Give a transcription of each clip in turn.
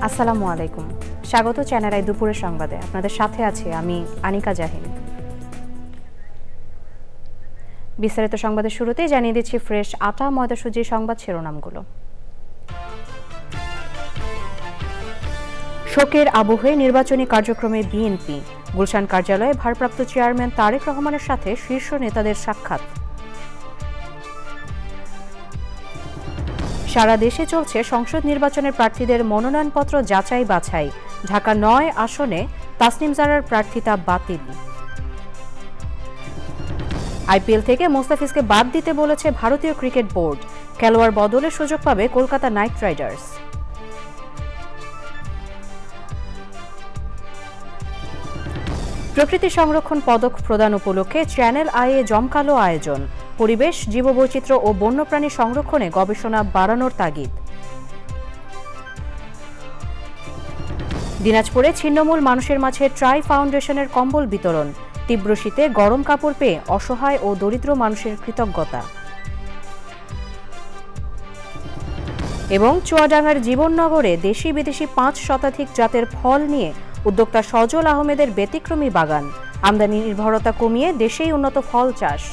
আসসালামু আলাইকুম। স্বাগত চ্যানেল আই দুপুরের সংবাদে। আপনাদের সাথে আছি আমি আনিকা জাহিন। বিস্তারিত সংবাদের শুরুতেই জানিয়ে দিচ্ছি ফ্রেশ আটা ময়দা সুজির সংবাদ শিরোনামগুলো। শোকের আবহে নির্বাচনী কার্যক্রমে বিএনপি, গুলশান কার্যালয়ে ভারপ্রাপ্ত চেয়ারম্যান তারেক রহমানের সাথে শীর্ষ নেতাদের সাক্ষাৎ। সারা দেশে চলছে সংসদ নির্বাচনের প্রার্থীদের মনোনয়নপত্র যাচাই বাছাই। ঢাকা ৯ আসনে তাসনিম জারার প্রার্থিতা বাতিল। আইপিএল থেকে মোস্তাফিজকে বাদ দিতে বলেছে ভারতীয় ক্রিকেট বোর্ড। খেলোয়াড় বদলের সুযোগ পাবে কলকাতা নাইট রাইডার্স। প্রকৃতি সংরক্ষণ পদক প্রদান উপলক্ষে চ্যানেল আইয়ে জমকালো আয়োজন। পরিবেশ, জীববৈচিত্র্য ও বন্যপ্রাণী সংরক্ষণে গবেষণা বাড়ানোর তাগিদ। দিনাজপুরে ছিন্নমূল মানুষের মাঝে ট্রাই ফাউন্ডেশনের কম্বল বিতরণ। তীব্র শীতে গরম কাপড় পেয়ে অসহায় ও দরিদ্র মানুষের কৃতজ্ঞতা। এবং চুয়াডাঙ্গার জীবননগরে দেশি বিদেশি ৫ শতাধিক জাতের ফল নিয়ে উদ্যোক্তা সজল আহমেদের ব্যতিক্রমী বাগান। আমদানি নির্ভরতা কমিয়ে দেশেই উন্নত ফল চাষ।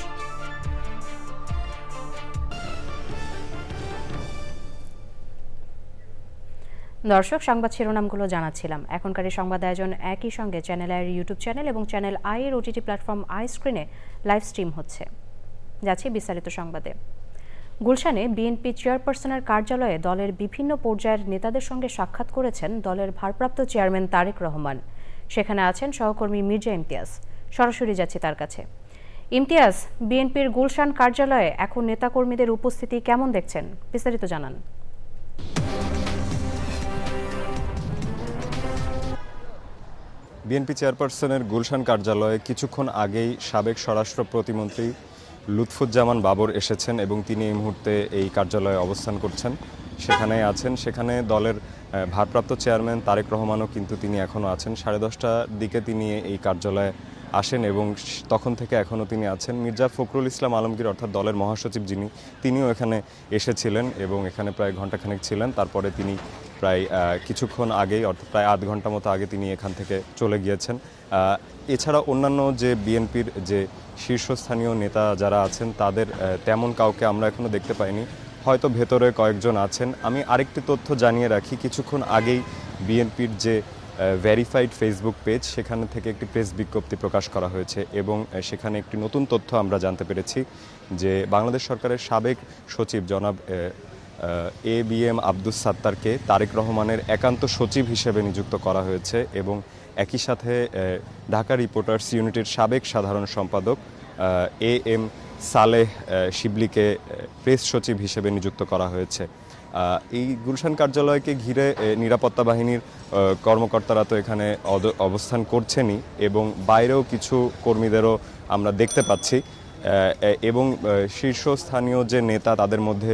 দর্শক, সংবাদ শিরোনামগুলো জানাচ্ছিলাম। এখনকার এই সংবাদ আয়োজন একই সঙ্গে চ্যানেল আইয়ের ইউটিউব চ্যানেল এবং চ্যানেল আই এর ওটিটি প্ল্যাটফর্ম আই স্ক্রিনে লাইভ স্ট্রিম হচ্ছে। যাচ্ছি বিস্তারিত সংবাদে। গুলশানে বিএনপি চেয়ারপারসনের কার্যালয়ে দলের বিভিন্ন পর্যায়ের নেতাদের সঙ্গে সাক্ষাৎ করেছেন দলের ভারপ্রাপ্ত চেয়ারম্যান তারেক রহমান। সেখানে আছেন সহকর্মী মির্জা ইমতিয়াজ। সরাসরি যাচ্ছি তার কাছে। ইমতিয়াজ, বিএনপির গুলশান কার্যালয়ে এখন নেতাকর্মীদের উপস্থিতি কেমন দেখছেন? বিস্তারিত জানান। বিএনপি চেয়ারপারসনের গুলশান কার্যালয়ে কিছুক্ষণ আগেই সাবেক স্বরাষ্ট্র প্রতিমন্ত্রী লুৎফুজ্জামান বাবর এসেছেন এবং তিনি এই মুহূর্তে এই কার্যালয়ে অবস্থান করছেন। সেখানে আছেন, সেখানে দলের ভারপ্রাপ্ত চেয়ারম্যান তারেক রহমানও কিন্তু তিনি এখনও আছেন। 10:30টার দিকে তিনি এই কার্যালয়ে আসেন এবং তখন থেকে এখনও তিনি আছেন। মির্জা ফখরুল ইসলাম আলমগীর অর্থাৎ দলের মহাসচিব তিনিও এখানে এসেছিলেন এবং এখানে প্রায় ঘণ্টাখানেক ছিলেন। তারপরে তিনি প্রায় কিছুক্ষণ আগেই অর্থাৎ প্রায় আধ ঘন্টা মতো আগে তিনি এখান থেকে চলে গিয়েছেন। এছাড়া অন্যান্য যে বিএনপির যে শীর্ষস্থানীয় নেতা যারা আছেন তাদের তেমন কাউকে আমরা এখনও দেখতে পাইনি, হয়তো ভেতরে কয়েকজন আছেন। আমি আরেকটি তথ্য জানিয়ে রাখি, কিছুক্ষণ আগেই বিএনপির যে ভেরিফাইড ফেসবুক পেজ সেখান থেকে একটি প্রেস বিজ্ঞপ্তি প্রকাশ করা হয়েছে এবং সেখানে একটি নতুন তথ্য আমরা জানতে পেরেছি যে বাংলাদেশ সরকারের সাবেক সচিব জনাব ABM আব্দুস সাত্তারকে তারেক রহমানের একান্ত সচিব হিসেবে নিযুক্ত করা হয়েছে এবং একই সাথে ঢাকা রিপোর্টার্স ইউনিটির সাবেক সাধারণ সম্পাদক AM সালেহ শিবলিকে প্রেস সচিব হিসেবে নিযুক্ত করা হয়েছে। এই গুলশান কার্যালয়কে ঘিরে নিরাপত্তা বাহিনীর কর্মকর্তারা তো এখানে অবস্থান করছেনই এবং বাইরেও কিছু কর্মীদেরও আমরা দেখতে পাচ্ছি এবং শীর্ষস্থানীয় যে নেতা তাদের মধ্যে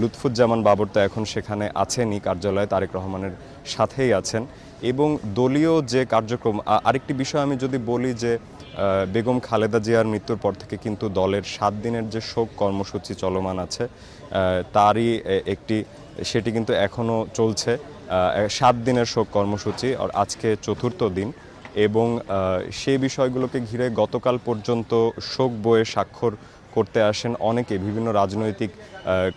লুৎফুজ্জামান বাবর তো এখন সেখানে আছেনই, কার্যালয়ে তারেক রহমানের সাথেই আছেন। এবং দলীয় যে কার্যক্রম, আরেকটি বিষয় আমি যদি বলি যে বেগম খালেদা জিয়ার মৃত্যুর পর থেকে কিন্তু দলের 7 দিনের যে শোক কর্মসূচি চলমান আছে তারই সেটি কিন্তু এখনও চলছে। 7 দিনের শোক কর্মসূচি আর আজকে 4র্থ দিন এবং সেই বিষয়গুলোকে ঘিরে গতকাল পর্যন্ত শোক বইয়ে স্বাক্ষর করতে আসেন অনেকে, বিভিন্ন রাজনৈতিক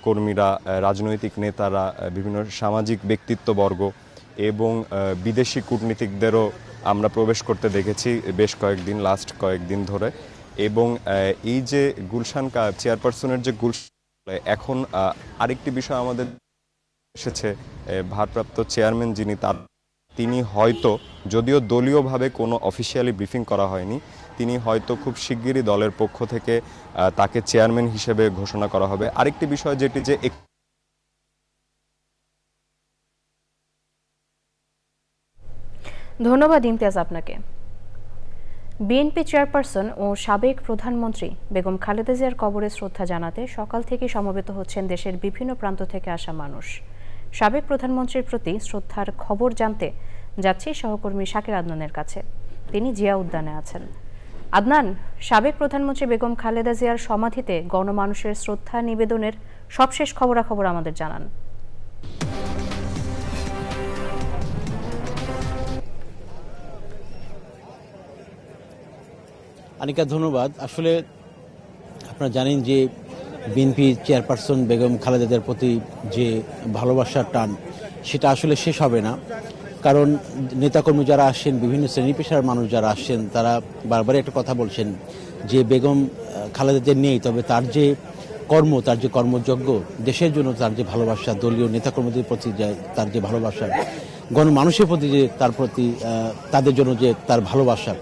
কর্মীরা, রাজনৈতিক নেতারা, বিভিন্ন সামাজিক ব্যক্তিত্ববর্গ এবং বিদেশি কূটনীতিকদেরও আমরা প্রবেশ করতে দেখেছি লাস্ট কয়েকদিন ধরে। এবং এই যে গুলশান চেয়ারপারসনের যে গুলশান, এখন আরেকটি বিষয় আমাদের এসেছে, ভারপ্রাপ্ত চেয়ারম্যান তিনি হয়তো, যদিও দলীয়ভাবে কোনো অফিসিয়ালি ব্রিফিং করা হয়নি, তিনি হয়তো খুব শিগগিরই দলের পক্ষ থেকে তাকে চেয়ারম্যান হিসেবে ঘোষণা করা হবে। আরেকটি বিষয় যেটি যে ধন্যবাদ ইমতিয়াজ আপনাকে। বিএনপি চেয়ারপারসন ও সাবেক প্রধানমন্ত্রী বেগম খালেদা জিয়ার কবরে শ্রদ্ধা জানাতে সকাল থেকে সমবেত হচ্ছেন দেশের বিভিন্ন প্রান্ত থেকে আসা মানুষ। সাবেক প্রধানমন্ত্রীর প্রতি শ্রদ্ধার খবর জানতে যাচ্ছি সহকর্মী শাকির আদনানের কাছে। তিনি জিয়া উদ্যানে আছেন। আদনান, সাবেক প্রধানমন্ত্রী বেগম খালেদা জিয়ার সমাধিতে গণমানুষের শ্রদ্ধা নিবেদনের সবশেষ খবরাখবর আমাদের জানান। আনিকা, ধন্যবাদ। আসলে আপনারা জানেন যে বিএনপি চেয়ারপারসন বেগম খালেদা জিয়ার প্রতি যে ভালোবাসার টান, সেটা আসলে শেষ হবে না। কারণ নেতাকর্মী যারা আসছেন, বিভিন্ন শ্রেণী পেশার মানুষ যারা আসছেন, তারা বারবারই একটা কথা বলছেন যে বেগম খালেদা জিয়া নেই, তবে তার যে তার যে কর্মযজ্ঞ, দেশের জন্য তার যে ভালোবাসা, দলীয় নেতাকর্মীদের প্রতি তার যে ভালোবাসা, গণমানুষের প্রতি যে তার প্রতি তাদের জন্য যে তার ভালোবাসা,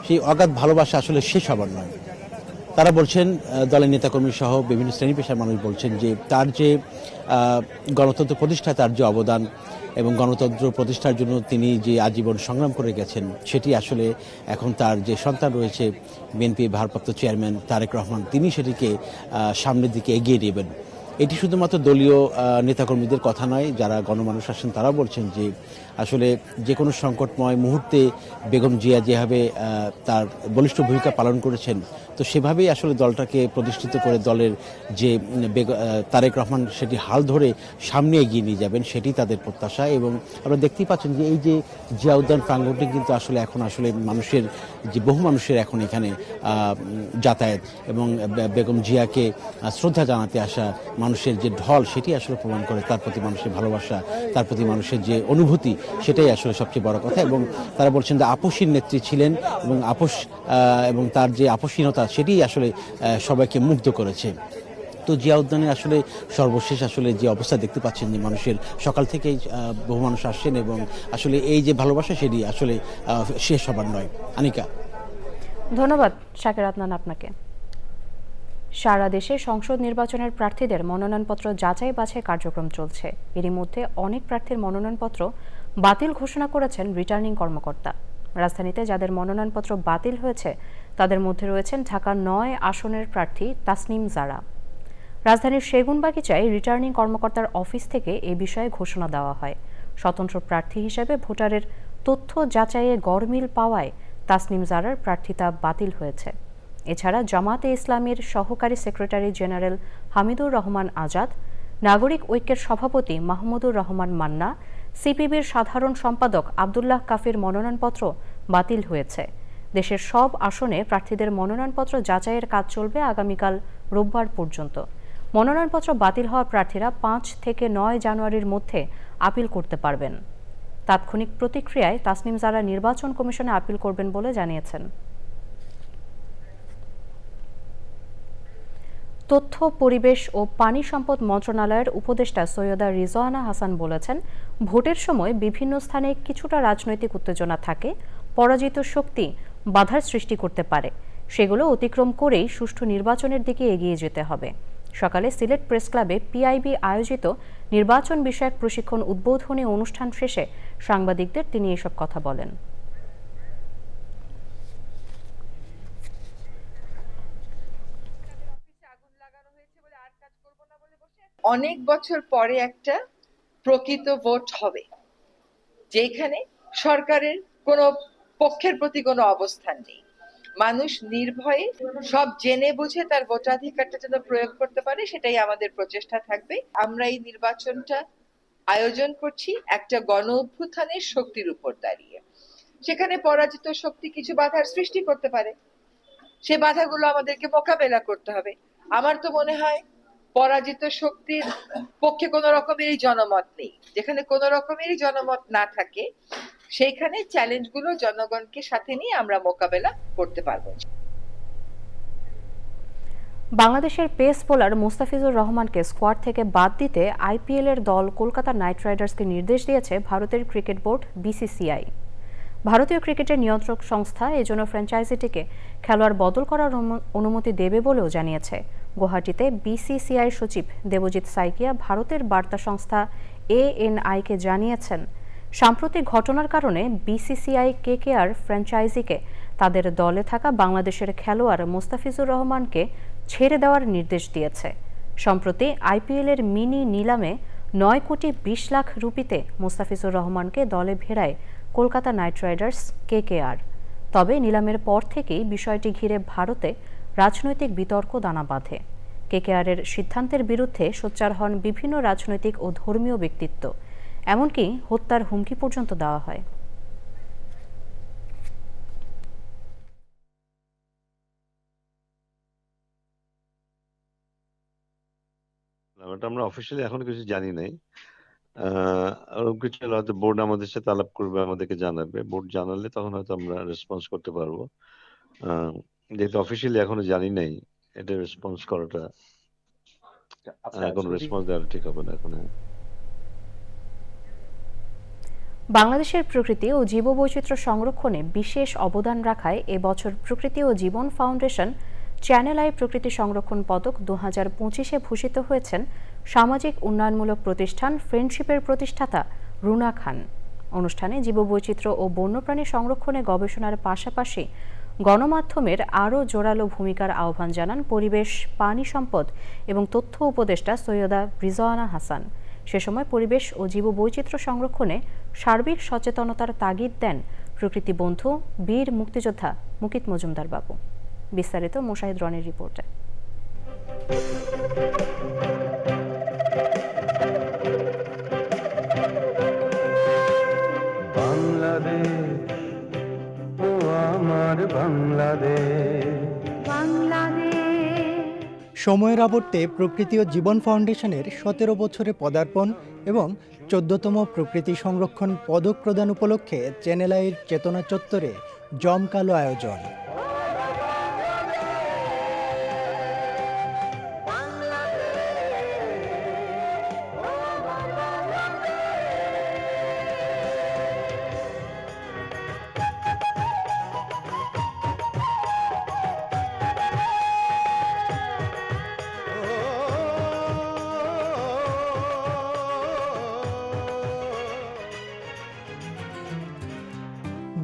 সেই অগাধ ভালোবাসা আসলে শেষ হবার নয়। তারা বলছেন, দলের নেতাকর্মী সহ বিভিন্ন শ্রেণী পেশার মানুষ বলছেন যে তার যে গণতন্ত্র প্রতিষ্ঠায় তার যে অবদান এবং গণতন্ত্র প্রতিষ্ঠার জন্য তিনি যে আজীবন সংগ্রাম করে গেছেন, সেটি আসলে এখন তার যে সন্তান রয়েছে বিএনপি ভারপ্রাপ্ত চেয়ারম্যান তারেক রহমান, তিনি সেটিকে সামনের দিকে এগিয়ে নেবেন। এটি শুধুমাত্র দলীয় নেতাকর্মীদের কথা নয়, যারা গণমানুষ আসেন তারা বলছেন যে আসলে যে কোনো সংকটময় মুহূর্তে বেগম জিয়া যেভাবে তার বলিষ্ঠ ভূমিকা পালন করেছেন, তো সেভাবেই আসলে দলটাকে প্রতিষ্ঠিত করে দলের যে তারেক রহমান সেটি হাল ধরে সামনে এগিয়ে নিয়ে যাবেন, সেটি তাদের প্রত্যাশা। এবং আপনারা দেখতেই পাচ্ছেন যে এই যে জিয়া উদ্যান প্রাঙ্গণটি কিন্তু এখন আসলে মানুষের যে বহু মানুষের এখন এখানে যাতায়াত, এবং বেগম জিয়াকে শ্রদ্ধা জানাতে আসা মানুষের যে ঢল, সেটি আসলে প্রমাণ করে তার প্রতি মানুষের ভালোবাসা, তার প্রতি মানুষের যে অনুভূতি, সেটাই আসলে সবচেয়ে বড় কথা। এবং তারা বলছেন যে আপসীন নেত্রী ছিলেন, এবং এবং তার যে আপসীনতা, সেটি আসলে সবাইকে মুগ্ধ করেছে। তো জিয়া উদ্যানে আসলে সর্বশেষ আসলে যে অবস্থা দেখতে পাচ্ছেন, যে মানুষের সকাল থেকেই বহু মানুষ আসছেন, এবং আসলে এই যে ভালোবাসা, সেটি আসলে শেষ হবার নয়। আনিকা, ধন্যবাদ শাকির আদনান আপনাকে। সারা দেশে সংসদ নির্বাচনের প্রার্থীদের মনোনয়নপত্র যাচাই বাছাই কার্যক্রম চলছে। এরই মধ্যে অনেক প্রার্থীর মনোনয়নপত্র বাতিল ঘোষণা করেছেন রিটার্নিং কর্মকর্তা। রাজধানীতে যাদের মনোনয়নপত্র বাতিল হয়েছে, তাদের মধ্যে রয়েছেন ঢাকা ৯ আসনের প্রার্থী তাসনিম জারা। রাজধানীর সেগুনবাগিচায় রিটার্নিং কর্মকর্তার অফিস থেকে এ বিষয়ে ঘোষণা দেওয়া হয়। স্বতন্ত্র প্রার্থী হিসেবে ভোটারের তথ্য যাচাইয়ে গড়মিল পাওয়ায় তাসনিম জারার প্রার্থিতা বাতিল হয়েছে। এছাড়া জামাতে ইসলামীর সহকারী সেক্রেটারি জেনারেল হামিদুর রহমান আজাদ, নাগরিক ঐক্যের সভাপতি মাহমুদুর রহমান মান্না, সিপিবির সাধারণ সম্পাদক আব্দুল্লাহ কাফির মনোনয়নপত্র বাতিল হয়েছে। দেশের সব আসনে প্রার্থীদের মনোনয়নপত্র যাচাইয়ের কাজ চলবে আগামীকাল রোববার পর্যন্ত। মনোনয়নপত্র বাতিল হওয়া প্রার্থীরা ৫ থেকে ৯ জানুয়ারির মধ্যে আপিল করতে পারবেন। তাৎক্ষণিক প্রতিক্রিয়ায় তাসনিম জারা নির্বাচন কমিশনে আপিল করবেন বলে জানিয়েছেন। তথ্য, পরিবেশ ও পানি সম্পদ মন্ত্রণালয়ের উপদেষ্টা সৈয়দা রিজওয়ানা হাসান বলেছেন, ভোটের সময় বিভিন্ন স্থানে কিছুটা রাজনৈতিক উত্তেজনা থাকে, পরাজিত শক্তি বাধার সৃষ্টি করতে পারে। সেগুলো অতিক্রম করেই সুষ্ঠু নির্বাচনের দিকে এগিয়ে যেতে হবে। সকালে সিলেট প্রেস ক্লাবে পিআইবি আয়োজিত নির্বাচন বিষয়ক প্রশিক্ষণ উদ্বোধনী অনুষ্ঠান শেষে সাংবাদিকদের তিনি এসব কথা বলেন। অনেক বছর পরে একটা প্রকৃত ভোট হবে, যেখানে সরকারের কোনো পক্ষের প্রতি কোনো অবস্থান নেই। মানুষ নির্ভয়ে সব জেনে বুঝে তার ভোটাধিকারটা যেন প্রয়োগ করতে পারে, সেটাই আমাদের প্রচেষ্টা থাকবে। আমরা এই নির্বাচনটা আয়োজন করছি একটা গণ অভ্যুত্থানের শক্তির উপর দাঁড়িয়ে। সেখানে পরাজিত শক্তি কিছু বাধার সৃষ্টি করতে পারে, সে বাধাগুলো আমাদেরকে মোকাবেলা করতে হবে। আমার তো মনে হয় পরাজিত শক্তির পক্ষে কোনো রকমেরই জনমত নেই। যেখানে কোনো রকমেরই জনমত না থাকে, সেইখানে চ্যালেঞ্জগুলো জনগণকে সাথে নিয়ে আমরা মোকাবেলা করতে পারবো। বাংলাদেশের পেস বোলার মুস্তাফিজুর রহমানকে স্কোয়াড থেকে বাদ দিতে আইপিএল এর দল কলকাতা নাইট রাইডার্সকে নির্দেশ দিয়েছে ভারতের ক্রিকেট বোর্ড বিসিসিআই। ভারতীয় ক্রিকেটের নিয়ন্ত্রক সংস্থা এজন্য ফ্র্যাঞ্চাইজিটিকে খেলোয়াড় বদল করার অনুমতি দেবে বলেও জানিয়েছে। গুয়াহাটিতে বিসিসিআই সচিব দেবজিৎ সাইকিয়া ভারতের বার্তা সংস্থা এএনআইকে জানিয়েছেন, সাম্প্রতিক ঘটনার কারণে বিসিসিআই কেকেআর ফ্র্যাঞ্চাইজিকে তাদের দলে থাকা বাংলাদেশের খেলোয়াড় মুস্তাফিজুর রহমানকে ছেড়ে দেওয়ার নির্দেশ দিয়েছে। সম্প্রতি আইপিএল এর মিনি নিলামে ৯ কোটি ২০ লাখ রুপিতে মুস্তাফিজুর রহমানকে দলে ভেড়ায় কলকাতা নাইট রাইডার্স কেকেআর। তবে নিলামের পর থেকেই বিষয়টি ঘিরে ভারতে রাজনৈতিক বিতর্ক দানা বাঁধে। কেকেআরের সিদ্ধান্তের বিরুদ্ধে সোচ্চার হন বিভিন্ন রাজনৈতিক ও ধর্মীয় ব্যক্তিত্ব, এমনকি হত্যার হুমকি পর্যন্ত দেওয়া হয়। ওটা আমরা অফিসিয়ালি এখনো কিছু জানি নাই। ওরকম কিছু হলে হয়তো বোর্ড আমাদের সাথে আলাপ করবে, আমাদেরকে জানাবে। বোর্ড জানালে তখন হয়তো আমরা রেসপন্স করতে পারবো। আহ, যেহেতু অফিসিয়ালি এখনো জানি নাই, এটা রেসপন্স করাটা আচ্ছা, এখন যদি রেসপন্স দেওয়াটা ঠিক হবে না এখন। বাংলাদেশের প্রকৃতি ও জীববৈচিত্র্য সংরক্ষণে বিশেষ অবদান রাখায় এবছর প্রকৃতি ও জীবন ফাউন্ডেশন চ্যানেল আই প্রকৃতি সংরক্ষণ পদক 2025-এ ভূষিত হয়েছেন সামাজিক উন্নয়নমূলক প্রতিষ্ঠান ফ্রেন্ডশিপের প্রতিষ্ঠাতা রুনা খান। অনুষ্ঠানে জীববৈচিত্র্য ও বন্যপ্রাণী সংরক্ষণে গবেষণার পাশাপাশি গণমাধ্যমের আরও জোরালো ভূমিকার আহ্বান জানান পরিবেশ, পানি সম্পদ এবং তথ্য উপদেষ্টা সৈয়দা রিজওয়ানা হাসান। সে সময় পরিবেশ ও জীববৈচিত্র্য সংরক্ষণে সার্বিক সচেতনতার তাগিদ দেন প্রকৃতি বন্ধু বীর মুক্তিযোদ্ধা মুকিত মজুমদার বাবু। বিস্তারিত মোশাহিদ রনির রিপোর্টে। বাংলাদেশ ও আমার বাংলাদেশ। সময়ের আবর্তে প্রকৃতি ও জীবন ফাউন্ডেশনের 17 বছরে পদার্পণ এবং 14তম প্রকৃতি সংরক্ষণ পদক প্রদান উপলক্ষে চ্যানেল আইয়ের চেতনা চত্বরে জমকালো আয়োজন।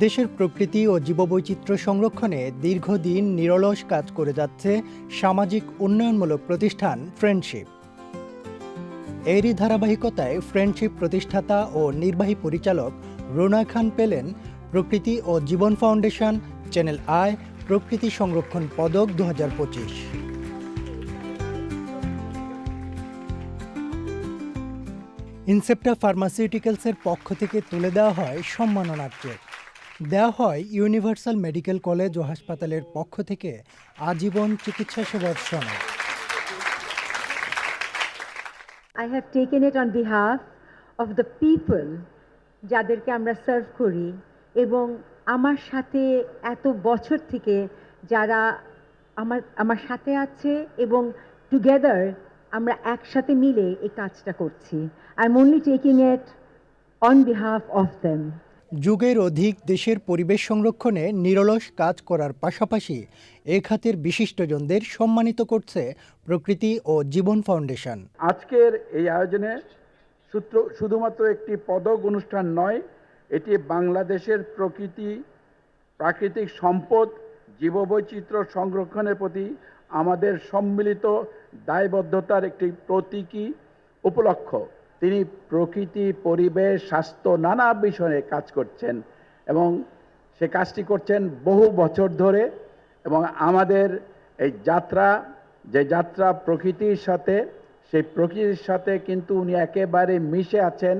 দেশের প্রকৃতি ও জীববৈচিত্র্য সংরক্ষণে দীর্ঘদিন নিরলস কাজ করে যাচ্ছে সামাজিক উন্নয়নমূলক প্রতিষ্ঠান ফ্রেন্ডশিপ। এরই ধারাবাহিকতায় ফ্রেন্ডশিপ প্রতিষ্ঠাতা ও নির্বাহী পরিচালক রুনা খান পেলেন প্রকৃতি ও জীবন ফাউন্ডেশন চ্যানেল আই প্রকৃতি সংরক্ষণ পদক 2025। ইনসেপ্টা ফার্মাসিউটিক্যালসের পক্ষ থেকে তুলে দেওয়া হয় সম্মাননার চেক। দেওয়া হয় ইউনিভার্সাল মেডিকেল কলেজ ও হাসপাতালের পক্ষ থেকে আজীবন চিকিৎসা সেবার সনদ। I have taken it on behalf of the people যাদেরকে আমরা সার্ভ করি এবং আমার সাথে এত বছর থেকে যারা আমার সাথে আছে এবং টুগেদার আমরা একসাথে মিলে এই কাজটা করছি। I am only taking it on behalf of them. যুগের অধিক দেশের পরিবেশ সংরক্ষণে নিরলস কাজ করার পাশাপাশি এ খাতের বিশিষ্টজনদের সম্মানিত করছে প্রকৃতি ও জীবন ফাউন্ডেশন। আজকের এই আয়োজনে শুধুমাত্র একটি পদক অনুষ্ঠান নয়, এটি বাংলাদেশের প্রাকৃতিক সম্পদ, জীববৈচিত্র্য সংরক্ষণের প্রতি আমাদের সম্মিলিত দায়বদ্ধতার একটি প্রতীকী উপলক্ষ। তিনি প্রকৃতি, পরিবেশ, স্বাস্থ্য নানা বিষয়ে কাজ করছেন এবং সে কাজটি করছেন বহু বছর ধরে। এবং আমাদের এই যাত্রা প্রকৃতির সাথে, সেই প্রকৃতির সাথে কিন্তু উনি একেবারে মিশে আছেন।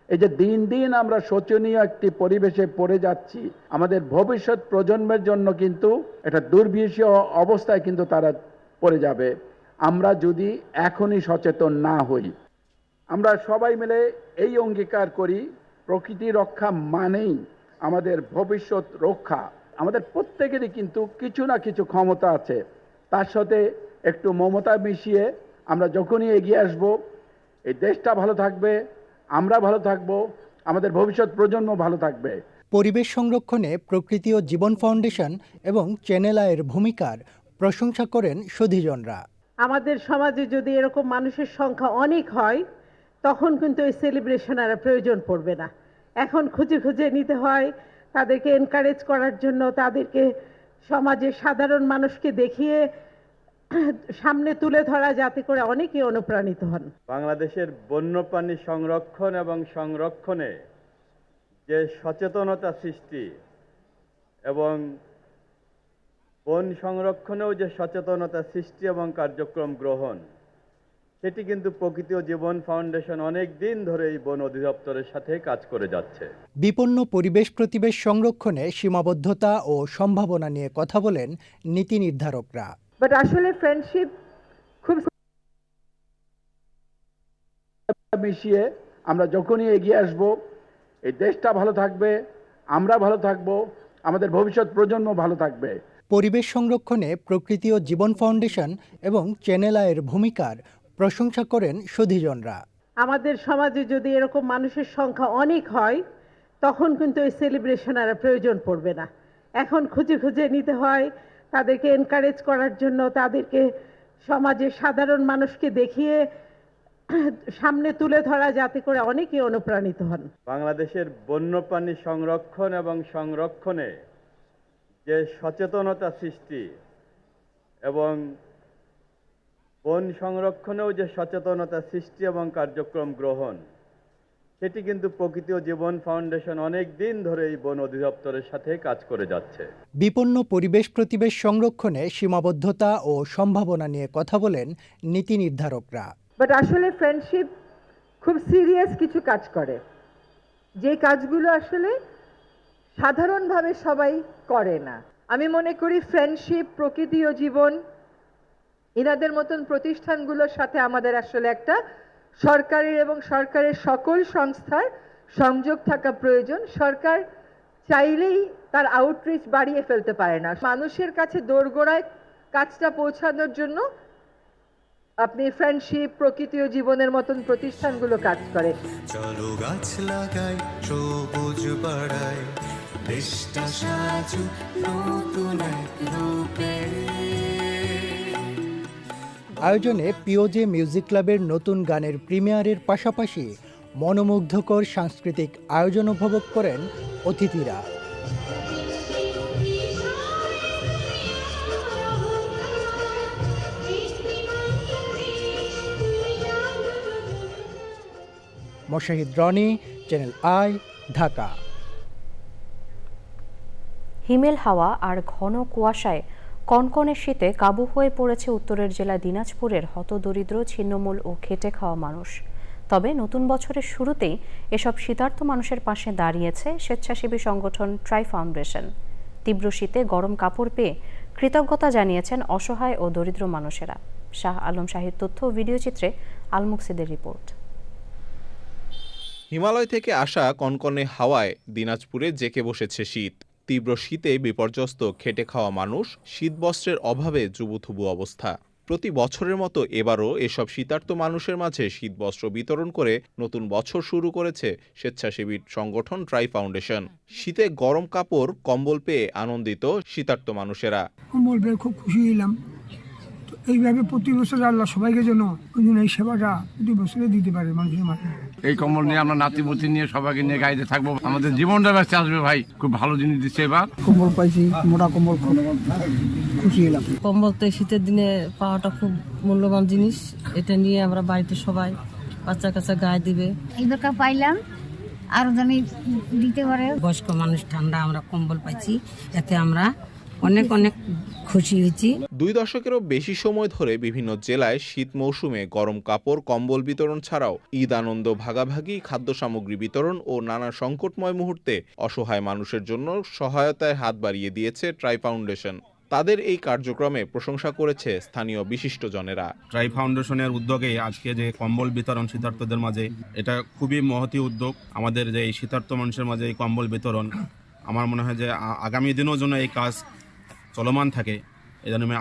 এই যে দিন দিন আমরা শোচনীয় একটি পরিবেশে পড়ে যাচ্ছি, আমাদের ভবিষ্যৎ প্রজন্মের জন্য কিন্তু একটা দুর্বিষহ অবস্থায় কিন্তু তারা পড়ে যাবে আমরা যদি এখনই সচেতন না হই। আমরা সবাই মিলে এই অঙ্গীকার করি, প্রকৃতি রক্ষা মানেই আমাদের ভবিষ্যৎ রক্ষা। আমাদের প্রত্যেকেরই কিন্তু কিছু না কিছু ক্ষমতা আছে, তার সাথে একটু মমতা মিশিয়ে আমরা যখনই এগিয়ে আসব, এই দেশটা ভালো থাকবে, আমরা ভালো থাকব, আমাদের ভবিষ্যৎ প্রজন্ম ভালো থাকবে। পরিবেশ সংরক্ষণে প্রকৃতি ও জীবন ফাউন্ডেশন এবং চ্যানেল আইয়ের ভূমিকার প্রশংসা করেন সুধীজনরা। আমাদের সমাজে যদি এরকম মানুষের সংখ্যা অনেক হয় তখন কিন্তু এই সেলিব্রেশন আর প্রয়োজন পড়বে না। এখন খুঁজে খুঁজে নিতে হয়, তাদেরকে এনকারেজ করার জন্য, তাদেরকে সমাজের সাধারণ মানুষকে দেখিয়ে সামনে তুলে ধরা, যাতে করে অনেকে অনুপ্রাণিত হন। বাংলাদেশের বন্যপ্রাণী সংরক্ষণ এবং সংরক্ষণে যে সচেতনতা সৃষ্টি এবং বন সংরক্ষণেও যে সচেতনতা সৃষ্টি এবং কার্যক্রম গ্রহণ, সেটি কিন্তু প্রকৃতি ও জীবন ফাউন্ডেশন অনেক দিন ধরে এই বন অধিদপ্তরের সাথে কাজ করে যাচ্ছে। বিপন্ন পরিবেশ প্রতিবেশ সংরক্ষণে সীমাবদ্ধতা ও সম্ভাবনা নিয়ে কথা বলেন নীতি নির্ধারকরা। বাট আসলে ফ্রেন্ডশিপ খুব মিশিয়ে আমরা যখনই এগিয়ে আসব, এই দেশটা ভালো থাকবে, আমরা ভালো থাকব, আমাদের ভবিষ্যৎ প্রজন্ম ভালো থাকবে। পরিবেশ সংরক্ষণে প্রকৃতি ও জীবন ফাউন্ডেশন এবং চ্যানেল আইয়ের ভূমিকার প্রশংসা করেন সুধীজনরা। আমাদের সমাজে যদি এরকম মানুষের সংখ্যা অনেক হয়, তখন কিন্তু এই সেলিব্রেশন আর প্রয়োজন পড়বে না। এখন খুঁজে খুঁজে নিতে হয়, তাদেরকে এনকারেজ করার জন্য, তাদেরকে সমাজের সাধারণ মানুষকে দেখিয়ে সামনে তুলে ধরা, যাতে করে অনেকে অনুপ্রাণিত হন। বাংলাদেশের বন্যপ্রাণী সংরক্ষণ এবং সংরক্ষণে যে সচেতনতা সৃষ্টি এবং বন সংরক্ষণেও যে সচেতনতা সৃষ্টি এবং কার্যক্রম গ্রহণ, সেটি কিন্তু প্রকৃতি ও জীবন ফাউন্ডেশন অনেক দিন ধরে এই বন অধিদপ্তরের সাথে কাজ করে যাচ্ছে। বিপন্ন পরিবেশ প্রতিবেশ সংরক্ষণে সীমাবদ্ধতা ও সম্ভাবনা নিয়ে কথা বলেন নীতি নির্ধারকরা। বাট আসলে ফ্রেন্ডশিপ খুব সিরিয়াস কিছু কাজ করে, যে কাজগুলো আসলে সাধারণভাবে সবাই করে না। আমি মনে করি ফ্রেন্ডশিপ, প্রকৃতি ও জীবন, এনাদের মতন প্রতিষ্ঠানগুলোর সাথে আমাদের আসলে একটা সরকারের এবং সরকারের সকল সংস্থার সংযোগ থাকা প্রয়োজন। সরকার চাইলেই তার আউটরিচ বাড়িয়ে ফেলতে পারে না। মানুষের কাছে দোরগোড়ায় কাজটা পৌঁছানোর জন্য আপনি ফ্রেন্ডশিপ, প্রকৃতি ও জীবনের মতন প্রতিষ্ঠানগুলো কাজ করে। চলো গাছ লাগাই, সবুজ বাড়াই, দেশটা সাজু নতুন এক রূপে। আয়োজনে পিওজে মিউজিক ক্লাবের নতুন গানের প্রিমিয়ারের পাশাপাশি মনোমুগ্ধকর সাংস্কৃতিক আয়োজন উপভোগ করেন অতিথিরা। Moshahid Roni, channel I, Dhaka. হিমেল হাওয়া আর ঘন কুয়াশায় কনকনে শীতে কাবু হয়ে পড়েছে উত্তরের জেলা দিনাজপুরের হতদরিদ্র, ছিন্নমূল ও খেটে খাওয়া মানুষ। তবে নতুন বছরের শুরুতেই এসব শীতার্ত মানুষের পাশে দাঁড়িয়েছে স্বেচ্ছাসেবী সংগঠন ট্রাই ফাউন্ডেশন। তীব্র শীতে গরম কাপড় পেয়ে কৃতজ্ঞতা জানিয়েছেন অসহায় ও দরিদ্র মানুষেরা। শাহ আলম শাহীর তথ্য ও ভিডিও চিত্রে আল মুকসিদের রিপোর্ট। হিমালয় থেকে আসা কনকনে হাওয়ায় দিনাজপুরে জেঁকে বসেছে শীত। তীব্র শীতে বিপর্যস্ত খেটে খাওয়া মানুষ, শীতবস্ত্রের অভাবে জুবুথুবু অবস্থা। প্রতি বছরের মতো এবারও এসব শীতার্ত মানুষের মাঝে শীতবস্ত্র বিতরণ করে নতুন বছর শুরু করেছে স্বেচ্ছাসেবী সংগঠন ট্রাই ফাউন্ডেশন। শীতে গরম কাপড়, কম্বল পেয়ে আনন্দিত শীতার্ত মানুষেরা। কম্বল পেয়ে খুব খুশি হলাম। তো এইভাবে প্রতি বছর আল্লাহ সবাইকে যেন ওই জন্য এই সেবাটা প্রতি বছরে দিতে পারে মানুষের মাঝে। এই কম্বল নিয়ে আমরা নাতিপুতি নিয়ে সবাইকে নিয়ে গাড়িতে থাকবো, আমাদের জীবনটা বেঁচে আসবে। ভাই খুব ভালো জিনিস দিচ্ছে এবার। কম্বল পাইছি, মোটা কম্বল, খুশি হলাম। কম্বল তো শীতের দিনে পাওয়াটা খুব মূল্যবান জিনিস। এটা নিয়ে আমরা বাড়িতে সবাই বাচ্চা কাচ্চা গায়ে দিবে। এইবার পাইলাম, আরো জানি দিতে পারে। বয়স্ক মানুষ ঠান্ডা, আমরা কম্বল পাইছি, এতে আমরা অনেক অনেক খুশি হয়েছি। 2 দশকেরও বেশি সময় ধরে বিভিন্ন জেলায় শীত মৌসুমে গরম কাপড়, কম্বল বিতরণ ছাড়াও ঈদ আনন্দ ভাগাভাগি, খাদ্য সামগ্রী বিতরণ ও নানা সংকটময় মুহূর্তে অসহায় মানুষের জন্য সহায়তায় হাত বাড়িয়ে দিয়েছে ট্রাই ফাউন্ডেশন। তাদের এই কার্যক্রমে প্রশংসা করেছে স্থানীয় বিশিষ্টজনেরা। ট্রাই ফাউন্ডেশনের উদ্যোগে আজকে যে কম্বল বিতরণ শীতার্তদের মাঝে, এটা খুবই মহতি উদ্যোগ। আমাদের যে এই শীতার্ত মানুষের মাঝে এই কম্বল বিতরণ, আমার মনে হয় যে আগামী দিনের জন্য এই কাজ চলমান থাকে, এই জন্য আমি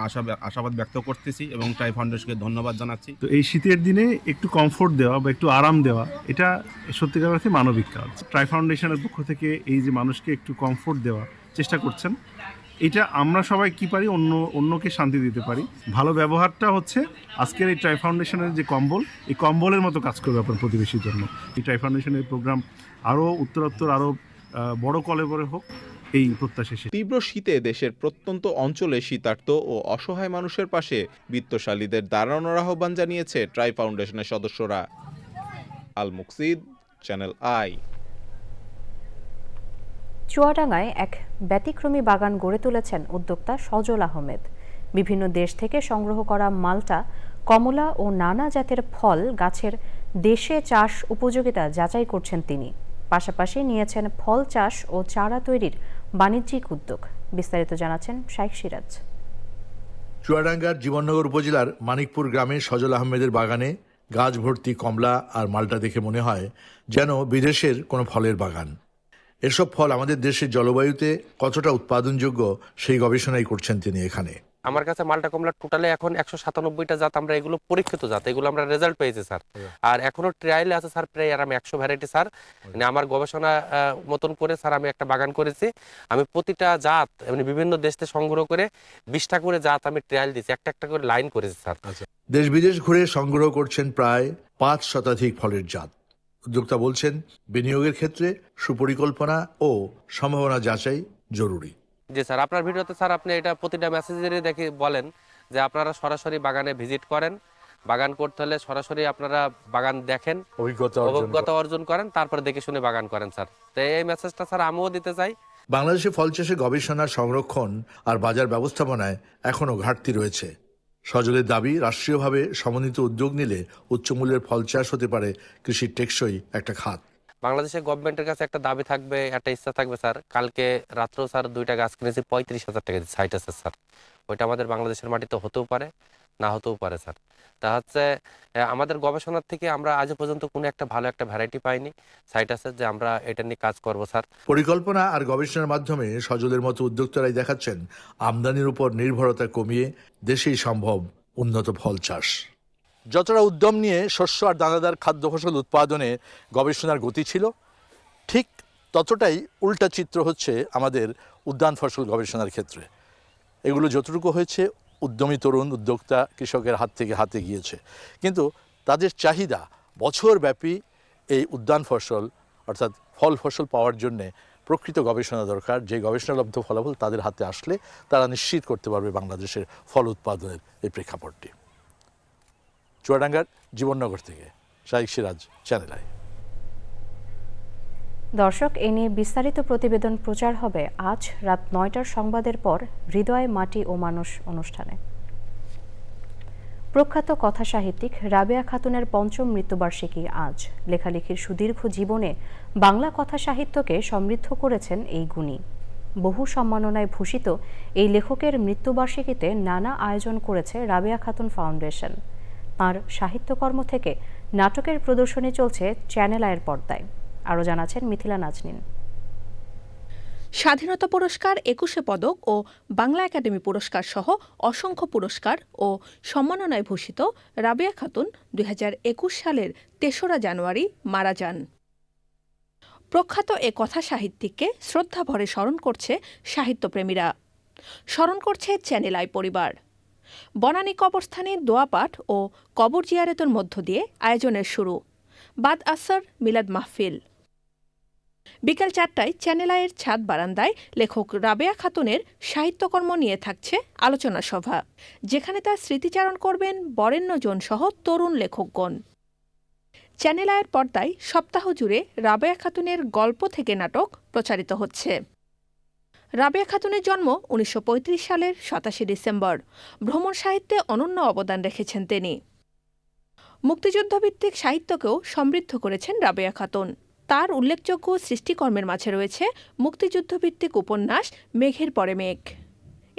আশাবাদ ব্যক্ত করতেছি এবং ট্রাই ফাউন্ডেশনকে ধন্যবাদ জানাচ্ছি। তো এই শীতের দিনে একটু কমফোর্ট দেওয়া বা একটু আরাম দেওয়া, এটা সত্যিকার অর্থে মানবিক কাজ। ট্রাই ফাউন্ডেশনের পক্ষ থেকে এই যে মানুষকে একটু কমফোর্ট দেওয়া চেষ্টা করছেন, এটা আমরা সবাই কি পারি, অন্যকে শান্তি দিতে পারি। ভালো ব্যবহারটা হচ্ছে আজকের এই ট্রাই ফাউন্ডেশনের যে কম্বল, এই কম্বলের মতো কাজ করবে আপনার প্রতিবেশীর জন্য। এই ট্রাই ফাউন্ডেশনের প্রোগ্রাম আরও উত্তরোত্তর আরও বড় কলেবরে হোক, এই প্রত্যাশা। তীব্র শীতে দেশের প্রত্যন্ত অঞ্চলে শীতার্ত ও অসহায় মানুষের পাশে বিত্তশালীদের দাঁড়ানোর আহ্বান জানিয়েছে ট্রাই ফাউন্ডেশনের সদস্যরা। আল মুকসিদ, চ্যানেল আই। চুয়াডাঙ্গায় এক ব্যতিক্রমী বাগান গড়ে তুলেছেন উদ্যোক্তা সজল আহমেদ। বিভিন্ন দেশ থেকে সংগ্রহ করা মাল্টা, কমলা ও নানা জাতের ফল গাছের দেশে চাষ উপযোগিতা যাচাই করছেন তিনি। পাশাপাশি নিয়েছেন ফল চাষ ও চারা তৈরির বাণিজ্যিক উদ্যোগ। বিস্তারিত জানাচ্ছেন শাইখ সিরাজ। চুয়াডাঙ্গার জীবননগর উপজেলার মানিকপুর গ্রামে সজল আহমেদের বাগানে গাছ ভর্তি কমলা আর মালটা দেখে মনে হয় যেন বিদেশের কোনো ফলের বাগান। এসব ফল আমাদের দেশের জলবায়ুতে কতটা উৎপাদনযোগ্য সেই গবেষণাই করছেন তিনি এখানে। আমার কাছে মালটা কমলা টোটালে এখন 197টা জাত, আমরা এগুলো পরীক্ষিত জাত, এগুলো আমরা রেজাল্ট পেয়েছি স্যার। আর এখনো ট্রায়ালে আছে স্যার প্রায় আর আমি 100 ভ্যারাইটি স্যার, মানে আমার গবেষণা মতন করে স্যার আমি একটা বাগান করেছি। আমি প্রতিটা জাত মানে বিভিন্ন দেশ থেকে সংগ্রহ করে 20টা করে জাত আমি ট্রায়াল দিয়েছি, একটা একটা করে লাইন করেছি স্যার। দেশ বিদেশ ঘুরে সংগ্রহ করছেন প্রায় 5 শতাধিক ফলের জাত। উদ্যোক্তা বলছেন বিনিয়োগের ক্ষেত্রে সুপরিকল্পনা ও সম্ভাবনা যাচাই জরুরি। জি স্যার, আপনার ভিডিওতে স্যার আপনি এটা প্রতিটা মেসেজেরই দেখে বলেন যে আপনারা সরাসরি বাগানে ভিজিট করেন, বাগান করতে হলে সরাসরি আপনারা বাগান দেখেন, অভিজ্ঞতা অর্জন করেন, তারপর দেখে শুনে বাগান করেন স্যার। তো এই মেসেজটা স্যার আমিও দিতে চাই। বাংলাদেশে ফল চাষে গবেষণা, সংরক্ষণ আর বাজার ব্যবস্থাপনায় এখনও ঘাটতি রয়েছে। সজলের দাবি, রাষ্ট্রীয়ভাবে সমন্বিত উদ্যোগ নিলে উচ্চমূল্যের ফল চাষ হতে পারে কৃষির টেকসই একটা খাত। বাংলাদেশের গভর্নমেন্টের কাছে একটা দাবি থাকবে, একটা ইচ্ছা থাকবে স্যার। কালকে রাত্রেও স্যার 2টা গাছ কিনেছি 35,000 টাকা দিয়ে, সাইট আছে স্যার। ওইটা আমাদের বাংলাদেশের মাটিতে হতেও পারে, না হতেও পারে স্যার। তা হচ্ছে আমাদের গবেষণার থেকে আমরা আজ পর্যন্ত কোনো একটা ভালো একটা ভ্যারাইটি পাইনি, সাইট আছে যে আমরা এটা নিয়ে কাজ করব স্যার। পরিকল্পনা আর গবেষণার মাধ্যমে সজলের মতো উদ্যোক্তারাই দেখাচ্ছেন আমদানির উপর নির্ভরতা কমিয়ে দেশেই সম্ভব উন্নত ফল চাষ। যতটা উদ্যম নিয়ে শস্য আর দানাদার খাদ্য ফসল উৎপাদনে গবেষণার গতি ছিল, ঠিক ততটাই উল্টা চিত্র হচ্ছে আমাদের উদ্যান ফসল গবেষণার ক্ষেত্রে। এগুলো যতটুকু হয়েছে উদ্যমী তরুণ উদ্যোক্তা কৃষকের হাত থেকে হাতে গিয়েছে, কিন্তু তাদের চাহিদা বছরব্যাপী এই উদ্যান ফসল অর্থাৎ ফল ফসল পাওয়ার জন্যে প্রকৃত গবেষণা দরকার। যে গবেষণালব্ধ ফলাফল তাদের হাতে আসলে তারা নিশ্চিত করতে পারবে বাংলাদেশের ফল উৎপাদনের এই প্রেক্ষাপটটি। চুয়াডাঙ্গার জীবননগর থেকে শাইখ সিরাজ, চ্যানেল আই। দর্শক, এ নিয়ে বিস্তারিত প্রতিবেদন প্রচার হবে আজ রাত 9টার সংবাদের পর হৃদয়, মাটি ও মানুষ অনুষ্ঠানে। প্রখ্যাত কথা সাহিত্যিক রাবেয়া খাতুনের 5ম মৃত্যুবার্ষিকী আজ। লেখালেখির সুদীর্ঘ জীবনে বাংলা কথা সাহিত্যকে সমৃদ্ধ করেছেন এই গুণী। বহু সম্মাননায় ভূষিত এই লেখকের মৃত্যুবার্ষিকীতে নানা আয়োজন করেছে রাবেয়া খাতুন ফাউন্ডেশন। তাঁর সাহিত্যকর্ম থেকে নাটকের প্রদর্শনী চলছে চ্যানেল আইয়ের পর্দায়। আরও জানাচ্ছেন মিথিলা নাজনীন। স্বাধীনতা পুরস্কার, 21শে পদক ও বাংলা একাডেমি পুরস্কার সহ অসংখ্য পুরস্কার ও সম্মাননায় ভূষিত রাবেয়া খাতুন 2021 সালের 3রা জানুয়ারি মারা যান। প্রখ্যাত এ কথা সাহিত্যিককে শ্রদ্ধাভরে স্মরণ করছে সাহিত্যপ্রেমীরা, স্মরণ করছে চ্যানেল আই পরিবার। বনানী কবরস্থানে দোয়া পাঠ ও কবর জিয়ারতের মধ্য দিয়ে আয়োজনের শুরু। বাদ আসর মিলাদ মাহফিল। বিকেল 4টায় চ্যানেল আইয়ের ছাদ বারান্দায় লেখক রাবেয়া খাতুনের সাহিত্যকর্ম নিয়ে থাকছে আলোচনা সভা, যেখানে তার স্মৃতিচারণ করবেন বরেণ্যজন সহ তরুণ লেখকগণ। চ্যানেল আইয়ের পর্দায় সপ্তাহ জুড়ে রাবেয়া খাতুনের গল্প থেকে নাটক প্রচারিত হচ্ছে। রাবেয়া খাতুনের জন্ম 1935 সালের 27 ডিসেম্বর। ভ্রমণ সাহিত্যে অনন্য অবদান রেখেছেন তিনি। মুক্তিযুদ্ধভিত্তিক সাহিত্যকেও সমৃদ্ধ করেছেন রাবেয়া খাতুন। তার উল্লেখযোগ্য সৃষ্টিকর্মের মাঝে রয়েছে মুক্তিযুদ্ধভিত্তিক উপন্যাস মেঘের পরে মেঘ।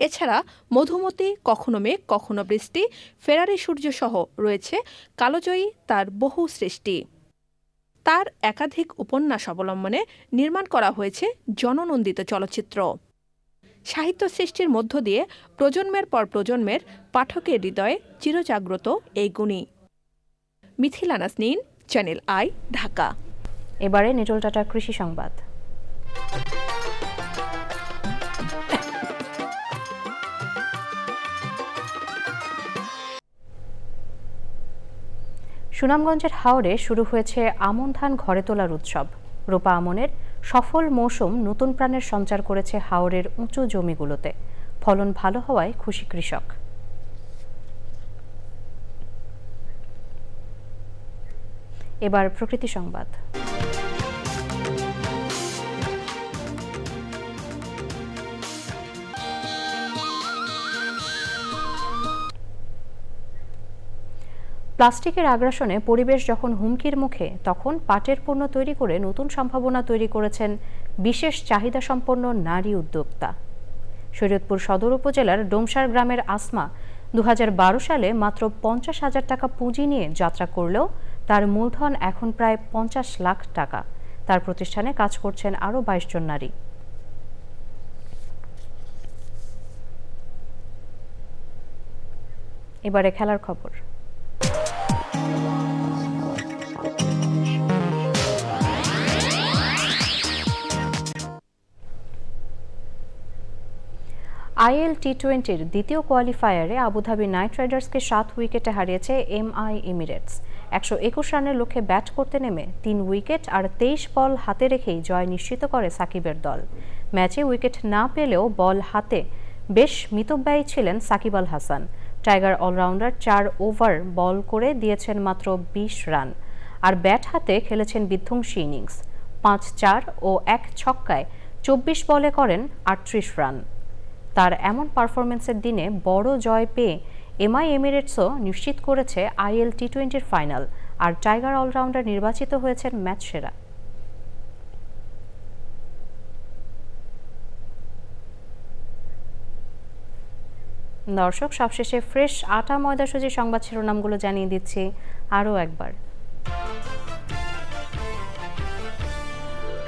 এছাড়া মধুমতি, কখনো মেঘ কখনো বৃষ্টি, ফেরারি সূর্য সহ রয়েছে কালোজয়ী তার বহু সৃষ্টি। তার একাধিক উপন্যাস অবলম্বনে নির্মাণ করা হয়েছে জননন্দিত চলচ্চিত্র। সাহিত্য সৃষ্টির মধ্য দিয়ে প্রজন্মের পর প্রজন্মের পাঠকের হৃদয়ে চিরজাগ্রত এই গুণী। Mithila Naznin, channel I, Dhaka. এবারে নিটল টাটার কৃষি সংবাদ। সুনামগঞ্জের হাওরে শুরু হয়েছে আমন ধান ঘরে তোলার উৎসব। রোপা আমনের সফল মৌসুম নতুন প্রাণের সঞ্চার করেছে হাওরের উঁচু জমিগুলোতে। ফলন ভালো হওয়ায় খুশি কৃষক। এবার প্রকৃতি সংবাদ। প্লাস্টিকের আগ্রাসনে পরিবেশ যখন হুমকির মুখে, তখন পাটের পণ্য তৈরি করে নতুন সম্ভাবনা তৈরি করেছেন বিশেষ চাহিদা সম্পন্ন নারী উদ্যোক্তা। শরীয়তপুর সদর উপজেলার ডোমসার গ্রামের আসমা 2012 সালে মাত্র 50,000 টাকা পুঁজি নিয়ে যাত্রা করলেও তার মূলধন এখন প্রায় 50 লাখ টাকা। তার প্রতিষ্ঠানে কাজ করছেন আরও 22 জন নারী। এবারে খেলার খবর। আইএল টি-20-র দ্বিতীয় কোয়ালিফায়ারে আবুধাবি নাইট রাইডার্সকে 7 উইকেটে হারিয়েছে এমআই এমিরেটস। 121 রানের লক্ষ্যে ব্যাট করতে নেমে 3 উইকেট আর 23 বল হাতে রেখেই জয় নিশ্চিত করে সাকিবের দল। ম্যাচে উইকেট না পেলেও বল হাতে বেশ মিতব্যয়ী ছিলেন Shakib Al Hasan. Tiger allrounder 4 over বল করে দিয়েছেন মাত্র 20 রান, আর ব্যাট হাতে খেলেছেন বিধ্বংসী ইনিংস। 5-4 ও 1 ছক্কায় 24 বলে করেন 38 রান। তার এমন পারফরমেন্সের দিনে বড় জয় পেয়ে এমআই এমিরেটসও নিশ্চিত করেছে আইএল টি-20-র ফাইনাল, আর টাইগার অলরাউন্ডার নির্বাচিত হয়েছেন ম্যাচ সেরা। দর্শক, সবশেষে ফ্রেশ আটা ময়দা সুজি সংবাদ শিরোনামগুলো জানিয়ে দিচ্ছি আরও একবার।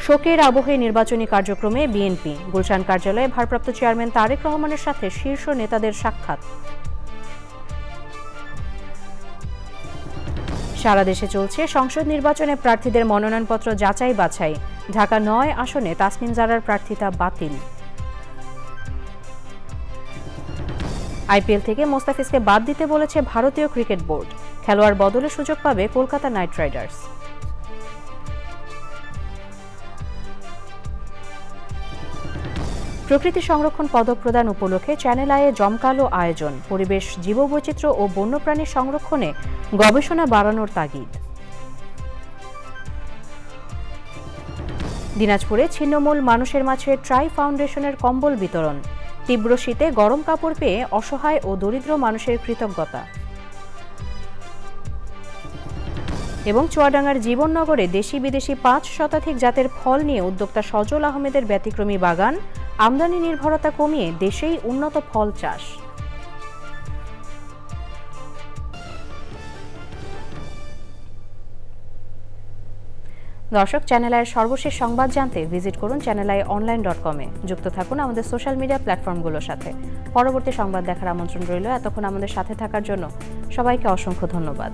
শোকের আবহে নির্বাচনী কার্যক্রমে বিএনপি। গুলশান কার্যালয়ে ভারপ্রাপ্ত চেয়ারম্যান তারেক রহমানের সাথে শীর্ষ নেতাদের সাক্ষাৎ। সারা দেশে চলছে সংসদ নির্বাচনে প্রার্থীদের মনোনয়নপত্র যাচাই বাছাই। ঢাকা 9 আসনে তাসনিম জারার প্রার্থিতা বাতিল। আইপিএল থেকে মোস্তাফিজকে বাদ দিতে বলেছে ভারতীয় ক্রিকেট বোর্ড। খেলোয়াড় বদলে সুযোগ পাবে কলকাতা নাইট রাইডার্স। প্রকৃতি সংরক্ষণ পদক প্রদান উপলক্ষে চ্যানেল আইয়ে জমকালো আয়োজন। পরিবেশ, জীববৈচিত্র্য ও বন্যপ্রাণী সংরক্ষণে গবেষণা বাড়ানোর তাগিদ। দিনাজপুরে ছিন্নমূল মানুষের মাঝে ট্রাই ফাউন্ডেশনের কম্বল বিতরণ। তীব্র শীতে গরম কাপড় পেয়ে অসহায় ও দরিদ্র মানুষের কৃতজ্ঞতা। এবং চুয়াডাঙ্গার জীবননগরে দেশি বিদেশি 5 শতাধিক জাতের ফল নিয়ে উদ্যোক্তা সজল আহমেদের ব্যতিক্রমী বাগান। আমদানি নির্ভরতা কমিয়ে দেশেই উন্নত ফল চাষ। দর্শক, চ্যানেল আইয়ের সর্বশেষ সংবাদ জানতে ভিজিট করুন channelionline.com-এ। যুক্ত থাকুন আমাদের সোশ্যাল মিডিয়া প্ল্যাটফর্মগুলোর সাথে। পরবর্তী সংবাদ দেখার আমন্ত্রণ রইল। এতক্ষণ আমাদের সাথে থাকার জন্য সবাইকে অসংখ্য ধন্যবাদ।